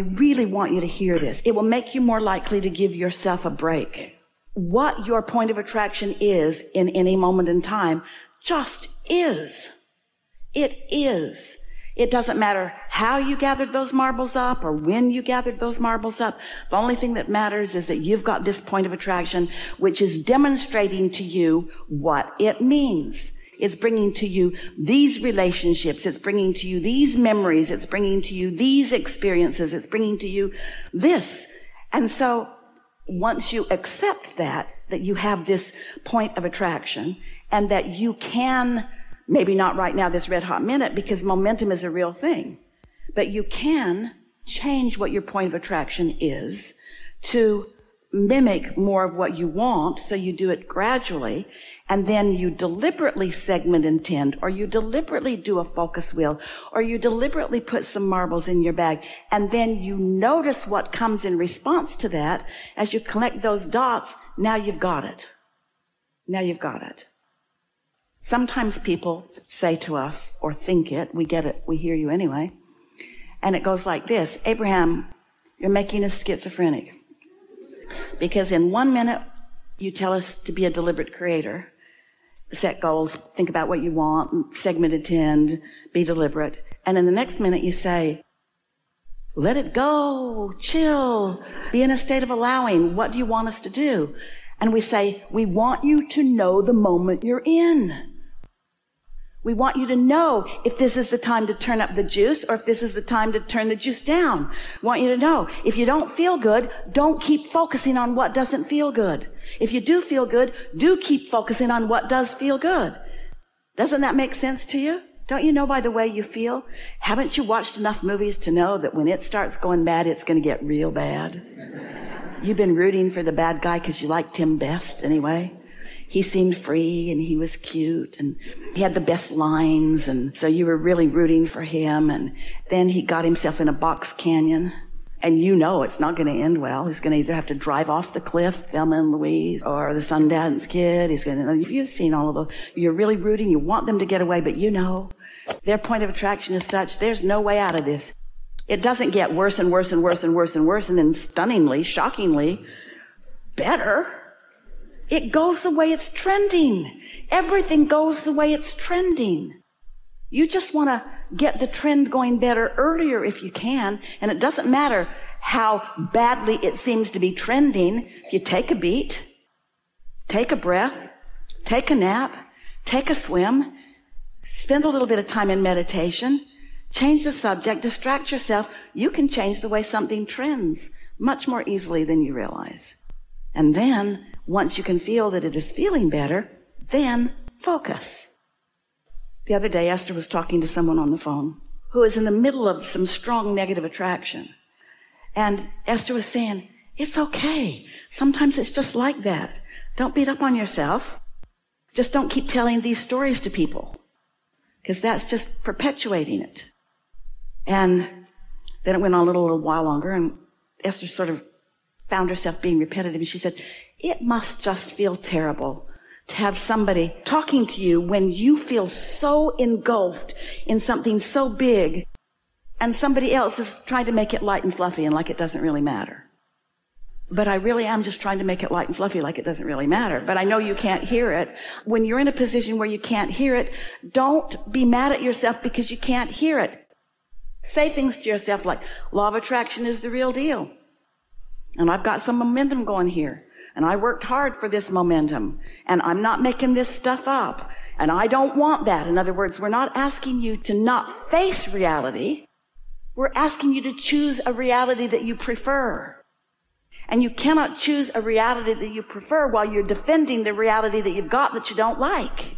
we really want you to hear this. It will make you more likely to give yourself a break. What your point of attraction is in any moment in time just is. It is. It doesn't matter how you gathered those marbles up or when you gathered those marbles up. The only thing that matters is that you've got this point of attraction, which is demonstrating to you what it means. It's bringing to you these relationships. It's bringing to you these memories. It's bringing to you these experiences. It's bringing to you this. And so once you accept that you have this point of attraction and that you can, maybe not right now, this red hot minute, because momentum is a real thing, but you can change what your point of attraction is to mimic more of what you want. So you do it gradually, and then you deliberately segment intend, or you deliberately do a focus wheel, or you deliberately put some marbles in your bag, and then you notice what comes in response to that. As you collect those dots, now you've got it. Now you've got it. Sometimes people say to us, or think it, we get it, we hear you anyway, and it goes like this: Abraham, you're making us schizophrenic. Because in 1 minute, you tell us to be a deliberate creator, set goals, think about what you want, segment intend, be deliberate. And in the next minute, you say, let it go, chill, be in a state of allowing. What do you want us to do? And we say, we want you to know the moment you're in. We want you to know if this is the time to turn up the juice or if this is the time to turn the juice down. We want you to know if you don't feel good, don't keep focusing on what doesn't feel good. If you do feel good, do keep focusing on what does feel good. Doesn't that make sense to you? Don't you know by the way you feel? Haven't you watched enough movies to know that when it starts going bad, it's going to get real bad? You've been rooting for the bad guy because you liked him best anyway. He seemed free and he was cute and he had the best lines, and so you were really rooting for him. And then he got himself in a box canyon, and you know it's not going to end well. He's going to either have to drive off the cliff, Thelma and Louise, or the Sundance Kid. He's going to, if you've seen all of those, you're really rooting, you want them to get away, but you know their point of attraction is such, there's no way out of this. It doesn't get worse and worse and worse and worse and worse and then stunningly, shockingly better. It goes the way it's trending. Everything goes the way it's trending. You just want to get the trend going better earlier if you can. And it doesn't matter how badly it seems to be trending. If you take a beat, take a breath, take a nap, take a swim, spend a little bit of time in meditation, change the subject, distract yourself, you can change the way something trends much more easily than you realize. And then, once you can feel that it is feeling better, then focus. The other day, Esther was talking to someone on the phone who is in the middle of some strong negative attraction. And Esther was saying, it's okay. Sometimes it's just like that. Don't beat up on yourself. Just don't keep telling these stories to people, because that's just perpetuating it. And then it went on a little while longer, and Esther sort of found herself being repetitive, and she said, it must just feel terrible to have somebody talking to you when you feel so engulfed in something so big, and somebody else is trying to make it light and fluffy and like it doesn't really matter. But I really am just trying to make it light and fluffy like it doesn't really matter. But I know you can't hear it. When you're in a position where you can't hear it, don't be mad at yourself because you can't hear it. Say things to yourself like, law of attraction is the real deal. And I've got some momentum going here. And I worked hard for this momentum. And I'm not making this stuff up. And I don't want that. In other words, we're not asking you to not face reality. We're asking you to choose a reality that you prefer. And you cannot choose a reality that you prefer while you're defending the reality that you've got that you don't like.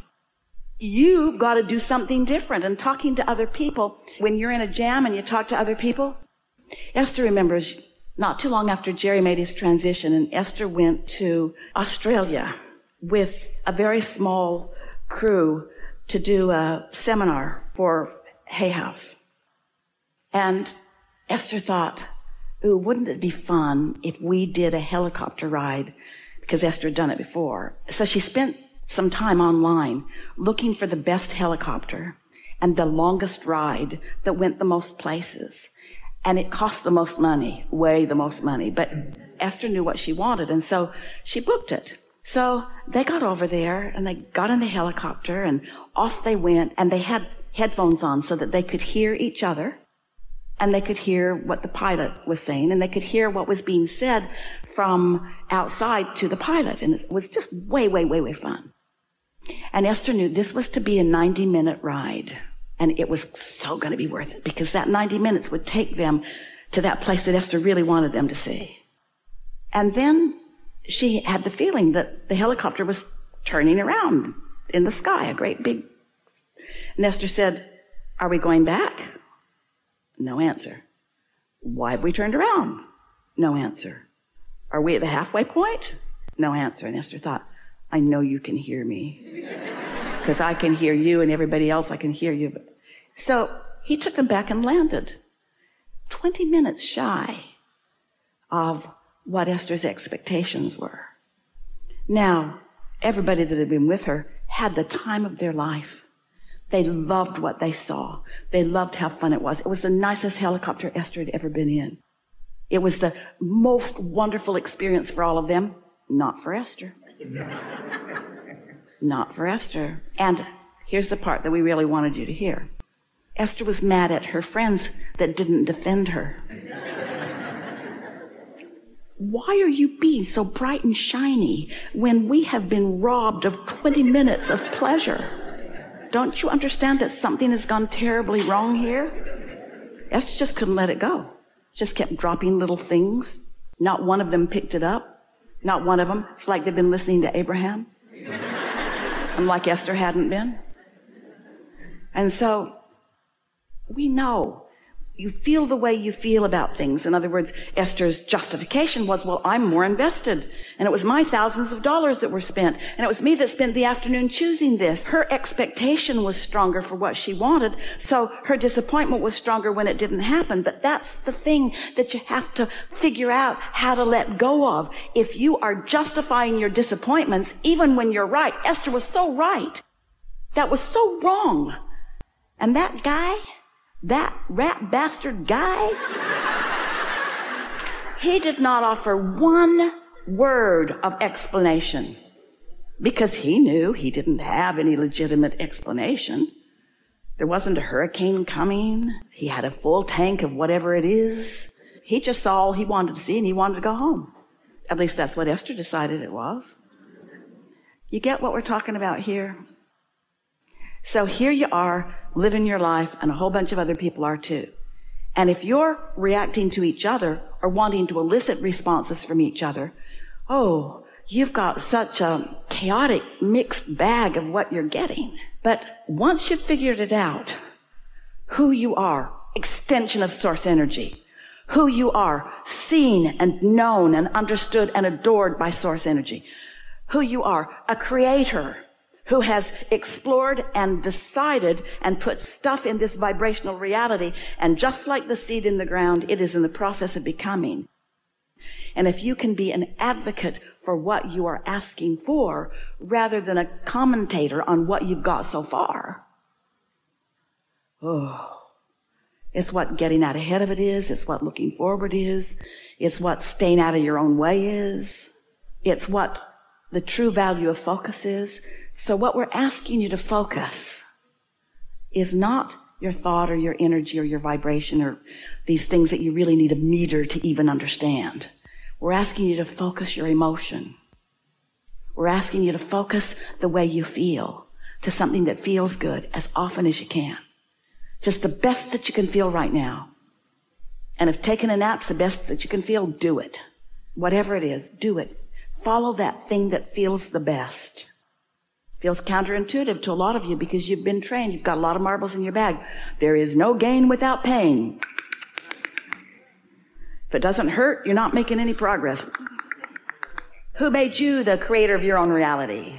You've got to do something different. And talking to other people, when you're in a jam and you talk to other people, Esther remembers not too long after Jerry made his transition, and Esther went to Australia with a very small crew to do a seminar for Hay House. And Esther thought, ooh, wouldn't it be fun if we did a helicopter ride? Because Esther had done it before. So she spent some time online looking for the best helicopter and the longest ride that went the most places. And it cost the most money, way the most money. But Esther knew what she wanted, and so she booked it. So they got over there, and they got in the helicopter, and off they went, and they had headphones on so that they could hear each other, and they could hear what the pilot was saying, and they could hear what was being said from outside to the pilot. And it was just way, way, way, way fun. And Esther knew this was to be a 90-minute ride. And it was so going to be worth it, because that 90 minutes would take them to that place that Esther really wanted them to see. And then she had the feeling that the helicopter was turning around in the sky, a great big... And Esther said, "Are we going back?" No answer. "Why have we turned around?" No answer. "Are we at the halfway point?" No answer. And Esther thought, I know you can hear me, because I can hear you, and everybody else, I can hear you. So he took them back and landed 20 minutes shy of what Esther's expectations were. Now, everybody that had been with her had the time of their life. They loved what they saw. They loved how fun it was. It was the nicest helicopter Esther had ever been in. It was the most wonderful experience for all of them. Not for Esther. Not for Esther. And here's the part that we really wanted you to hear. Esther was mad at her friends that didn't defend her. Why are you being so bright and shiny when we have been robbed of 20 minutes of pleasure? Don't you understand that something has gone terribly wrong here? Esther just couldn't let it go. Just kept dropping little things. Not one of them picked it up. Not one of them. It's like they've been listening to Abraham. And like Esther hadn't been. And so we know you feel the way you feel about things. In other words, Esther's justification was, well, I'm more invested. And it was my thousands of dollars that were spent. And it was me that spent the afternoon choosing this. Her expectation was stronger for what she wanted. So her disappointment was stronger when it didn't happen. But that's the thing that you have to figure out how to let go of. If you are justifying your disappointments, even when you're right, Esther was so right. That was so wrong. And that guy, that rat bastard guy, he did not offer one word of explanation, because he knew he didn't have any legitimate explanation. There wasn't a hurricane coming. He had a full tank of whatever it is. He just saw all he wanted to see, and he wanted to go home. At least that's what Esther decided it was. You get what we're talking about here? So here you are, living your life, and a whole bunch of other people are too. And if you're reacting to each other or wanting to elicit responses from each other, oh, you've got such a chaotic, mixed bag of what you're getting. But once you've figured it out, who you are, extension of source energy, who you are, seen and known and understood and adored by source energy, who you are, a creator who has explored and decided and put stuff in this vibrational reality. And just like the seed in the ground, it is in the process of becoming. And if you can be an advocate for what you are asking for, rather than a commentator on what you've got so far, it's what getting out ahead of it is. It's what looking forward is. It's what staying out of your own way is. It's what the true value of focus is. So what we're asking you to focus is not your thought or your energy or your vibration or these things that you really need a meter to even understand. We're asking you to focus your emotion. We're asking you to focus the way you feel to something that feels good as often as you can. Just the best that you can feel right now. And if taking a nap's the best that you can feel, do it. Whatever it is, do it. Follow that thing that feels the best. Feels counterintuitive to a lot of you because you've been trained. You've got a lot of marbles in your bag. There is no gain without pain. If it doesn't hurt, you're not making any progress. Who made you the creator of your own reality?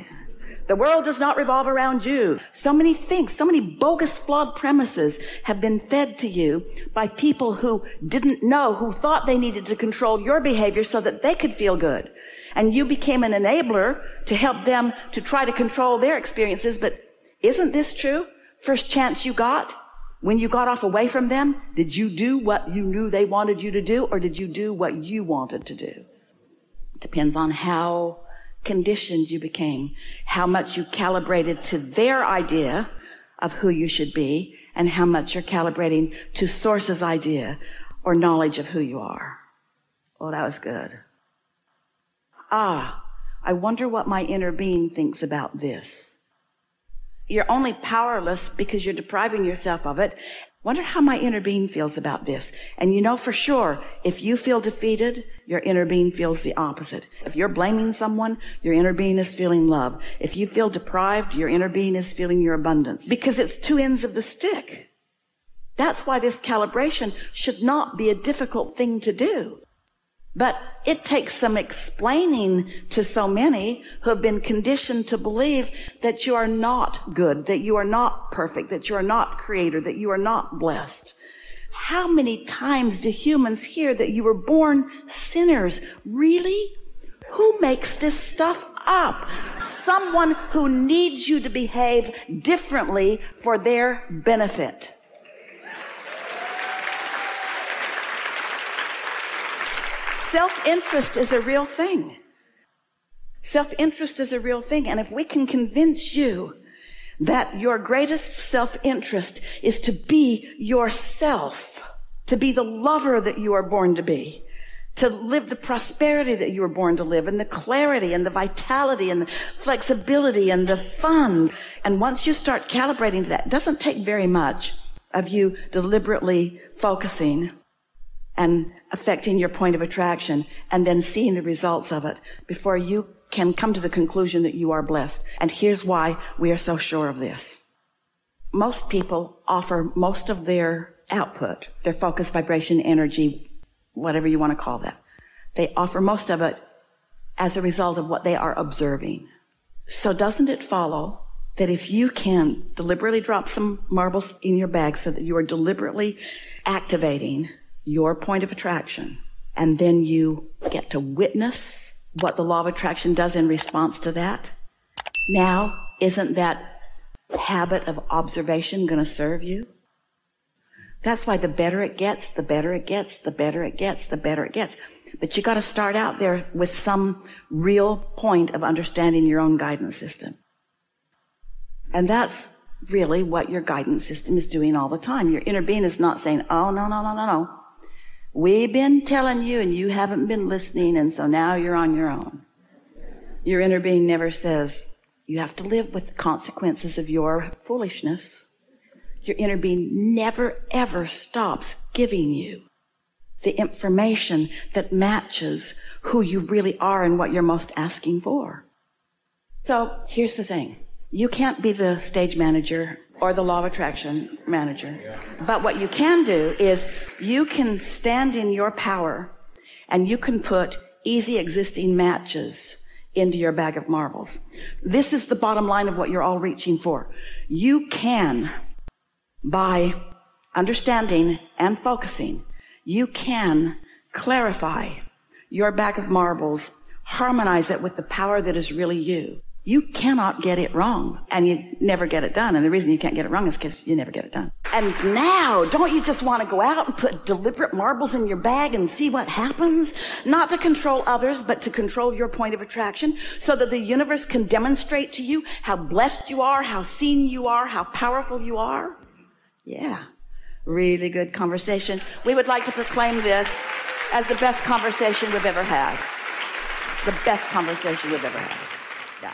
The world does not revolve around you. So many things, so many bogus, flawed premises have been fed to you by people who didn't know, who thought they needed to control your behavior so that they could feel good. And you became an enabler to help them to try to control their experiences. But isn't this true? First chance you got, When you got off away from them, did you do what you knew they wanted you to do, or did you do what you wanted to do? It depends on how conditioned you became, how much you calibrated to their idea of who you should be, and how much you're calibrating to Source's idea or knowledge of who you are. Oh, that was good. I wonder what my inner being thinks about this. You're only powerless because you're depriving yourself of it. Wonder how my inner being feels about this. And you know for sure, if you feel defeated, your inner being feels the opposite. If you're blaming someone, your inner being is feeling love. If you feel deprived, your inner being is feeling your abundance. Because it's two ends of the stick. That's why this calibration should not be a difficult thing to do. But it takes some explaining to so many who have been conditioned to believe that you are not good, that you are not perfect, that you are not creator, that you are not blessed. How many times do humans hear that you were born sinners? Really? Who makes this stuff up? Someone who needs you to behave differently for their benefit. Self-interest is a real thing. Self-interest is a real thing. And if we can convince you that your greatest self-interest is to be yourself, to be the lover that you are born to be, to live the prosperity that you were born to live, and the clarity and the vitality and the flexibility and the fun. And once you start calibrating to that, it doesn't take very much of you deliberately focusing and affecting your point of attraction and then seeing the results of it before you can come to the conclusion that you are blessed. And here's why we are so sure of this. Most people offer most of their output, their focus, vibration, energy, whatever you want to call that. They offer most of it as a result of what they are observing. So doesn't it follow that if you can deliberately drop some marbles in your bag so that you are deliberately activating your point of attraction, and then you get to witness what the law of attraction does in response to that? Now, isn't that habit of observation going to serve you? That's why the better it gets, the better it gets, the better it gets, the better it gets. But you got to start out there with some real point of understanding your own guidance system. And that's really what your guidance system is doing all the time. Your inner being is not saying, oh, no. We've been telling you and you haven't been listening, and so now you're on your own. Your inner being never says, you have to live with the consequences of your foolishness. Your inner being never, ever stops giving you the information that matches who you really are and what you're most asking for. So here's the thing. You can't be the stage manager or the law of attraction manager. But what you can do is you can stand in your power and you can put easy existing matches into your bag of marbles. This is the bottom line of what you're all reaching for. You can, by understanding and focusing, you can clarify your bag of marbles, harmonize it with the power that is really you. You cannot get it wrong, and you never get it done. And the reason you can't get it wrong is because you never get it done. And now, don't you just want to go out and put deliberate marbles in your bag and see what happens? Not to control others, but to control your point of attraction so that the universe can demonstrate to you how blessed you are, how seen you are, how powerful you are? Yeah, really good conversation. We would like to proclaim this as the best conversation we've ever had. The best conversation we've ever had. Yeah.